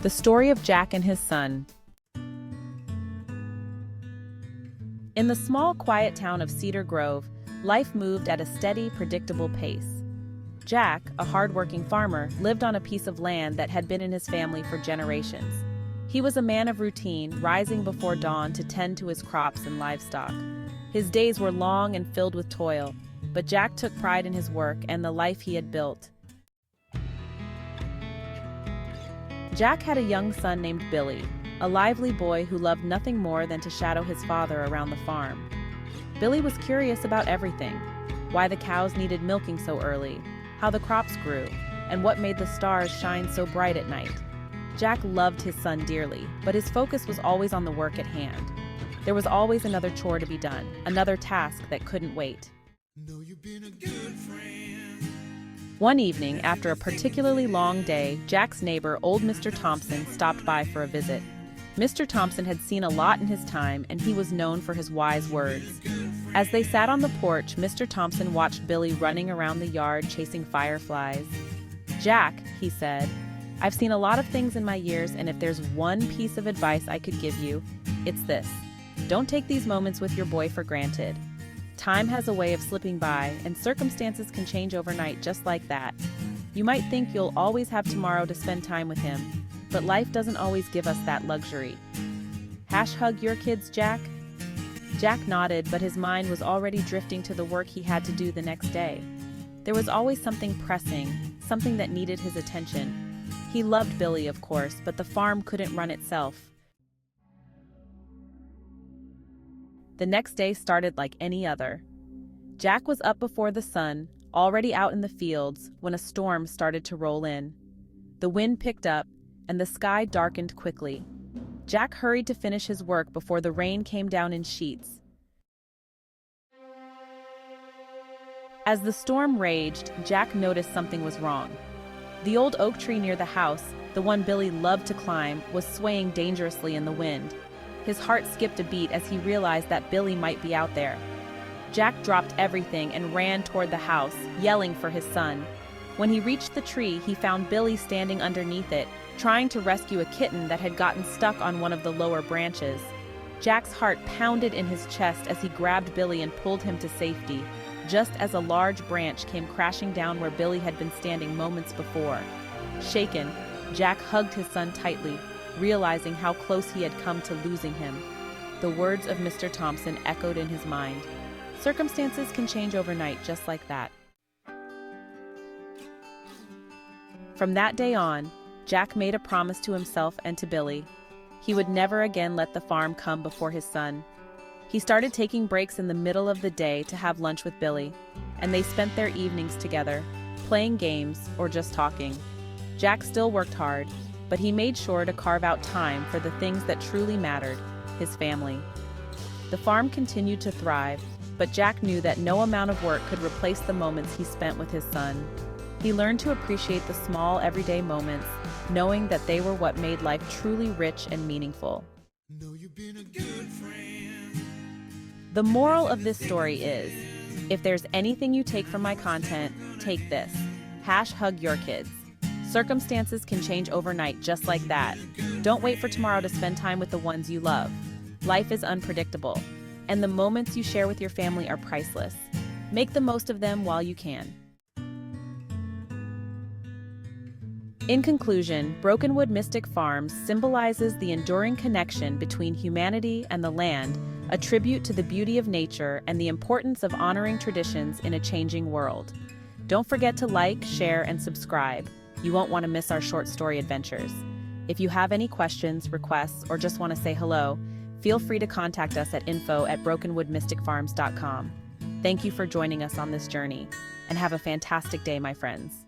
The story of Jack and his son. In the small, quiet town of Cedar Grove, life moved at a steady, predictable pace. Jack, a hardworking farmer, lived on a piece of land that had been in his family for generations. He was a man of routine, rising before dawn to tend to his crops and livestock. His days were long and filled with toil, but Jack took pride in his work and the life he had built. Jack had a young son named Billy, a lively boy who loved nothing more than to shadow his father around the farm. Billy was curious about everything: why the cows needed milking so early, how the crops grew, and what made the stars shine so bright at night. Jack loved his son dearly, but his focus was always on the work at hand. There was always another chore to be done, another task that couldn't wait. Know you've been a good friend. One evening, after a particularly long day, Jack's neighbor, old Mr. Thompson, stopped by for a visit. Mr. Thompson had seen a lot in his time, and he was known for his wise words. As they sat on the porch, Mr. Thompson watched Billy running around the yard chasing fireflies. "Jack," he said, "I've seen a lot of things in my years, and if there's one piece of advice I could give you, it's this. Don't take these moments with your boy for granted. Time has a way of slipping by, and circumstances can change overnight just like that. You might think you'll always have tomorrow to spend time with him, but life doesn't always give us that luxury. Hug your kids, Jack?" Jack nodded, but his mind was already drifting to the work he had to do the next day. There was always something pressing, something that needed his attention. He loved Billy, of course, but the farm couldn't run itself. The next day started like any other. Jack was up before the sun, already out in the fields, when a storm started to roll in. The wind picked up, and the sky darkened quickly. Jack hurried to finish his work before the rain came down in sheets. As the storm raged, Jack noticed something was wrong. The old oak tree near the house, the one Billy loved to climb, was swaying dangerously in the wind. His heart skipped a beat as he realized that Billy might be out there. Jack dropped everything and ran toward the house, yelling for his son. When he reached the tree, he found Billy standing underneath it, trying to rescue a kitten that had gotten stuck on one of the lower branches. Jack's heart pounded in his chest as he grabbed Billy and pulled him to safety, just as a large branch came crashing down where Billy had been standing moments before. Shaken, Jack hugged his son tightly, realizing how close he had come to losing him. The words of Mr. Thompson echoed in his mind. Circumstances can change overnight just like that. From that day on, Jack made a promise to himself and to Billy. He would never again let the farm come before his son. He started taking breaks in the middle of the day to have lunch with Billy, and they spent their evenings together, playing games or just talking. Jack still worked hard, but he made sure to carve out time for the things that truly mattered: his family. The farm continued to thrive, but Jack knew that no amount of work could replace the moments he spent with his son. He learned to appreciate the small, everyday moments, knowing that they were what made life truly rich and meaningful. Know you've been a good friend. The moral of this story is, if there's anything you take from my content, take this. Hug your kids. Circumstances can change overnight just like that. Don't wait for tomorrow to spend time with the ones you love. Life is unpredictable, and the moments you share with your family are priceless. Make the most of them while you can. In conclusion, Brokenwood Mystic Farms symbolizes the enduring connection between humanity and the land, a tribute to the beauty of nature and the importance of honoring traditions in a changing world. Don't forget to like, share, and subscribe. You won't want to miss our short story adventures. If you have any questions, requests, or just want to say hello, feel free to contact us at info@brokenwoodmysticfarms.com. Thank you for joining us on this journey, and have a fantastic day, my friends.